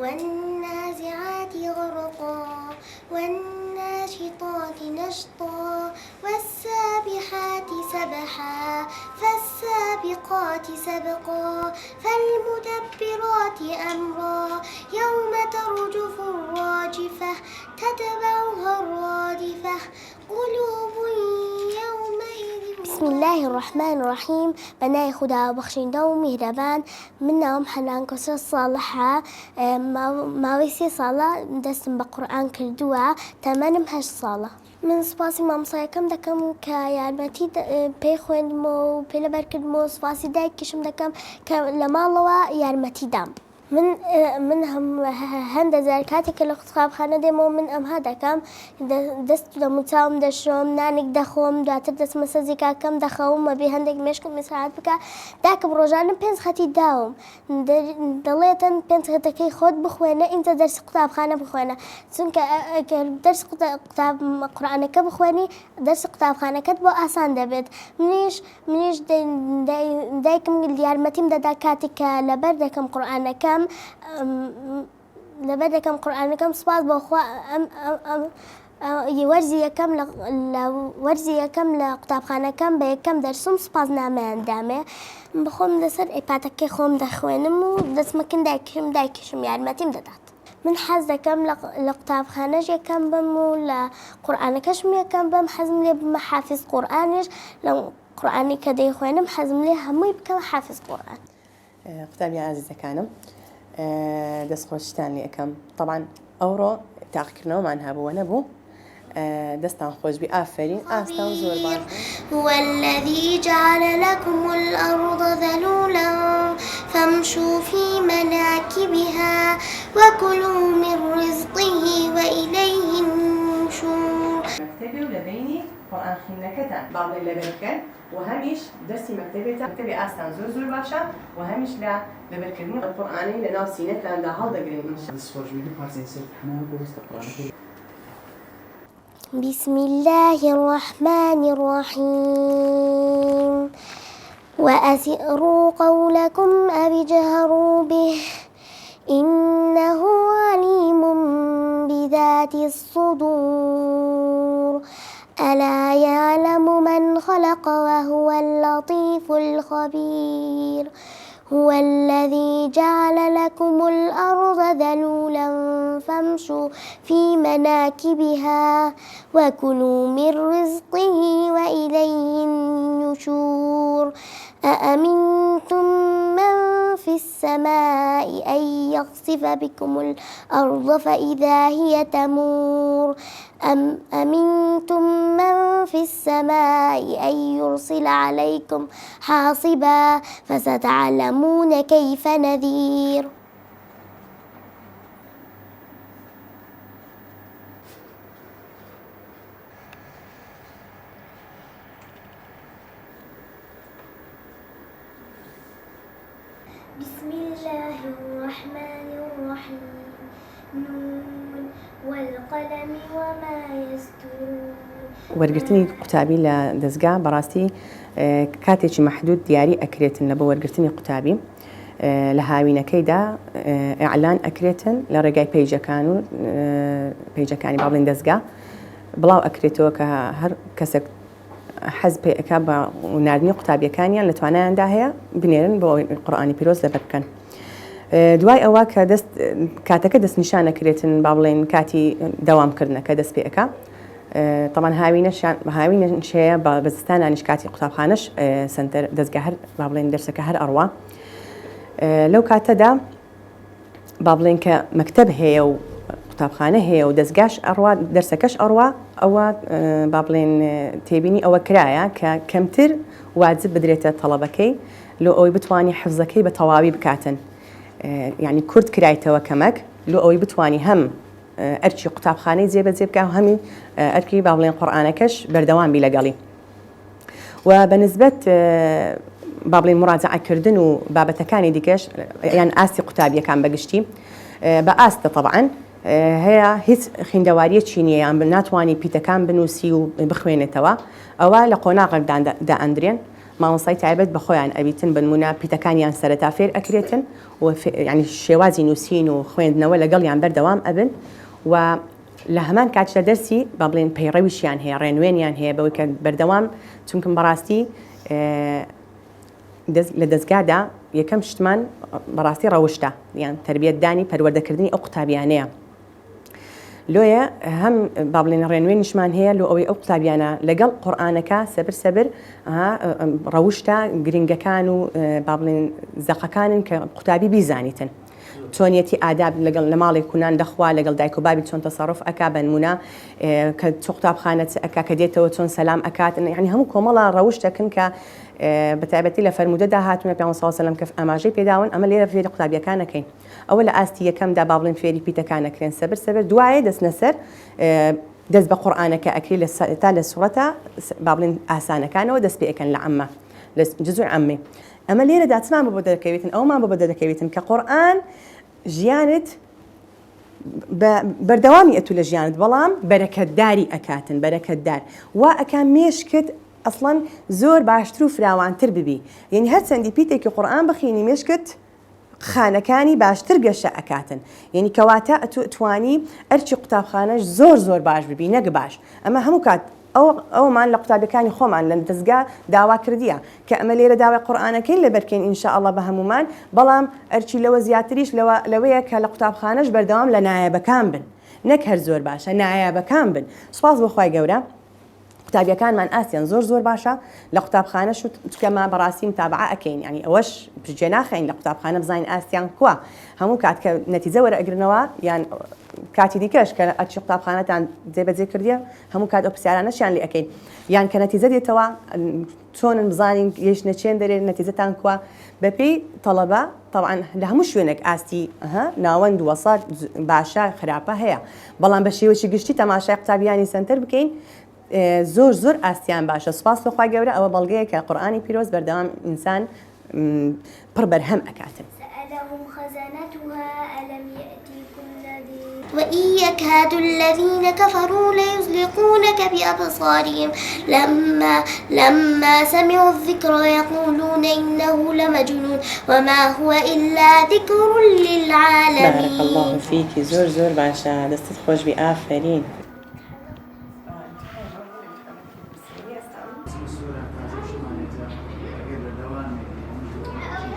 والنازعات غرقا والناشطات نشطا والسابحات سبحا فالسابقات سبقا فالمدبرات أمرا يوم ترجف الراجفة تتبعها الرادفة قلوب يومئذ. بسم الله الرحمن الرحيم. بنای خدا بخشنده و میهرەبان، من ناوم حەنان کۆسە ساڵحە، ماوەی 3 ساڵە دەستم بە قورئان کردووە، تەمەنم 8 ساڵە. من سوپاسی مامۆستایەکەم دەکەم کە یارمەتی پێی خوێندمەوە و پێ لەبەرکردمەوە. سوپاسی دایکیشم دەکەم کە لە ماڵەوە یارمەتی دام. من هەندە جار کاتێکە لە قوتابخانە دێمەوە من ئەمها دەکەم، دەست دەم چاوم دەشۆم، نانێک دەخۆم، دواتر دەچمە سەرجی کاکەم دەخەوم بەبێ هەندێک مێشکم ئیسراحەت بکە. داکەم ڕۆژانە 5 خەتی داوم، دەڵێتەن 5 خەتەکەی خۆت بخوێنە ئینجا دەرسی قوتابخانە بخوێنە، چونکە ئەگەر دەرسی قورئانەکە بخوێنی دەرسی قوتابخانەکەت بۆ ئاسان دەبێت. منیش دایکم یارمەتیم دەدا کاتێککە لەبەر دەکەم قورئانەکەم سوپاس بۆخوا وەرزی یەکەم لە قوتابخانەکەم بە یەکەم دەرسم سوپاسنامەیان دامێ. بخۆم لەسەر ئیپاتەکەی خۆم دەخوێنم و دەچمەکن دایکیشم یارمەتیم دەدات. من حەز دەکەم لە قوتابخانەش یەکەم بم و لە قورئانەکەشم یەکەم بم. حەزم لێ بمە حافز قورئانیش، لە قورئانی کە دەیخوێنم حەزم لێ هەمووی بکەم حافز قورئان. قوتابی عزیزەکانم، دەستخۆشتان لێ ئەەکەم. طبعاً ئەوڕۆ تاقیکردنەوەمان هەبووە نەبوو، دەستان خۆشبی ئافرین ئاستان زۆر باش. هو الذي جعل لكم الأرض ذلولا فامشوا في مناكبها وكلوا من رزقه وإليه النشور. مكتبي ولبيني قرآن خينكتان بعض اللبركان وهميش درسي مكتبي آستان زور باشا وهميش لا لبركان القرآني لناو سينة لان دا هالدا قرين إن شاء الله. بسم الله الرحمن الرحيم. وأسروا قولكم أو اجهروا به إنه عليم بذات الصدور. ألا يعلم من خلق وهو اللطيف الخبير. هو الذي جعل لكم الأرض ذلولا فامشوا في مناكبها وكلوا من رزقه وإليه النشور. أأمنتم من في السماء أن يخسف بكم الأرض فإذا هي تمور أم أمنتم من في السماء أن يرسل عليكم حاصبا فستعلمون كيف نذير. بسم الله الرحمن الرحيم. نون والقلم وما يسطرون. وەرگرتنی قوتابی لە دەستگا بەڕاستی کاتێکی مەحدود دیاری ئەکرێتن لە بۆ وەرگرتنی قوتابی. لە هاوینەکەیدا ئیعلان ئەکرێتن لە ڕێگای پەیجەکانی باڵێن دەستگا، بڵاو ئەکرێتەوە کە هەر کەسێک حەز پێ ئەکا بە ناردنی قوتابیەکانیان لە توانایاندا هەیە بنێرن بۆ قورئانی پیرۆز لەبەر بکەن. دوای ئەوە کە کاتەکە دەستنیشان ئەکرێتن با بڵێن کاتی دەوامکردنەکە دەست پێ ئەکا. طبعاً هاوینەش هەیە بە بەزستانانیش کاتی قوتابخانەش سنتەر دەستگا هەر با بڵێن دەرسەکە هەر ئەڕوا. لەو کاتەدا با بڵێن کە مەکتەب هەیە و قوتابخانە هەیە و دەستگاش ئەڕوا دەرسەکەش ئەڕوا، ئەوە با بڵێن تێبینی ئەوە کرایە کە کەمتر واجب بدرێتە تەڵەبەکەی لۆ ئەوەی بتوانی حفزەکەی بە تەواوی بکاتن. یعنی کورد کرایتەوە کەمەک لۆ ئەوەی بتوانی هەم ئەرکی قوتابخانەی جێبەجێ بکە و هەمی ئەرکی با بڵێن قورئانەکەش بەردەوام بی لەگەڵی. و بەنسبەت با بڵێن مراجعەکردن و بابەتەکانی دیکەش یان ئاستی قوتابیەکان بەگشتی بە ئاستە طبعاً هەیە هیچ خوێندەواریەکی نییە یان ناتوانانی پیتەکان بنووسی و بخوێنێتەوە. ئەوە لە قۆناغێکدا ئەندرێن مامۆستای تایبەت بەخۆیان ئەبیتن بنمونە پیتەکانیان سەرەتا فێر ئەکرێتن و ینی شێوازی نووسین و خوێندنەوە لەگەڵیان بەردەوام ئەبن و لە هەمان کاتشە دەرسی با بڵێن پەیڕەویشیان هەیە ڕێنوێنیان هەیە بەوەی کە بەردەوام چونکم بەڕاستی لە دەستگادا یەکەم شتمان بەڕاستی ڕەوشتە یان تربیەتدانی پەروەردەکردنی ئەو قوتابیانەیە لۆیە هەم با بڵێن ڕێنوێنیشمان هەیە لۆ ئەوەی ئەو قوتابیانە لەگەڵ قورئانەکە سەبر ڕەوشتە گرنگەکان و با بڵێن زەقەکانن کە قوتابی بیزانیتن چۆنیەتی ئاداب لەگەڵ لە ماڵی کوونان دەخوا لەگەڵ دایک و بابی چۆن تەسەڕف ئەکا بنمونە کە چ قوتابخانە ئەکا کە دێتەوە چۆن سەلام ئەکاتن یعنی هەموو کۆمەڵە ڕەوشتەکن کە بەتایبەتی لە فەرمودەدا هاتوونە پێ سەلەم کە ئاماژەی پێداون ئەمە لێرە فێری قوتابیەکانەکەین ئەوە لە ئاستی یەکەمدا با بڵێن فێری پیتەکانەکرێن سەبر دوایە دەستنە سەر دەست بە قورئانەکە ئەکری تا لە سوڕەتە با بڵێن ئاسانەکانەوە دەست پێ ئەکەن لە عەمە لە جزء عەمێ ئەمە لێرەدا چمان بۆ دەکەوێتن ئەومان بۆ دەکەوێتن کە قورئان ژیانت بەردەوامی ئەتو لە ژیانت بەڵام بەرەکەتداری ئەکاتن بەرەکەتدار وا ئەکا مێشکت ئەسڵەن زۆر باشتر و فراوانتر ببی یعنی هەر چەندی پیتێکی قورئان بخینی مێشکت خانەکانی باشتر گەشە ئەکاتن یعنی کەواتە توانی ئەرچی قوتابخانەش زۆر باش ببی نەک باش ئەمە هەموو کات ئەومان لە قوتابەکانی خۆمان لە دەستگا داوا کردیە کە ئەمە لێرە داوای قورئانەکەین لەبەرکەین ئینشاءالله بە هەمومان بەڵام ئەرچی لەوە زیاتریش لەوەیە کە لە قوتابخانەش بەردەوام لە نایابەکان بن نەک هەر زۆر باشە نایابەکان بن سوپاس بۆ خوای گەورە قوتابیەکانمان ئاسیان زۆر باشە لە قوتابخانە شو کەمە بەڕاستی متابعە ئەکەین ینی ئەوەش پرجێ ناخەین لە قوتابخانە بزانین ئاسیان کووە هەموو کات کە نەتیجە وەرەگرنەوە یان کاتی دیکەش کە ئەرچی قوتابخانەتان جێبەجێ کردیە هەموو کات ئەو پرسیارانەشیان لێ ئەەکەین یان کە نەتیجە دێتەوە چۆنن بزانین گەیشتنە چێن دەرێت نەتیجەتان کووە بەپێی تەڵەبە طبعا لە هەموو شوێنێک ئاستی ناوەند وەسات باشە خراپە هەیە بەڵام بە شێوەی گشتی تەماشای قوتابیانی سنتەر بکەین زۆر ئاستیان باشە سوپاس بەخوای گەورە ئەوە بەڵگەیە کە قورئانی پیرۆز بەردەوام ئینسان پڕ بەرهەم ئەکاتن سألهم خزنتها ألم يأتيكم نذير وإن يكاد الذين كفروا ليزلقونك بأبصارهم لما سمعوا الذكر يقولون إنه لمجنون وما هو إلا ذكر للعالمين بارك الله فيك زۆر باشە دەستت خۆش بی ئافرین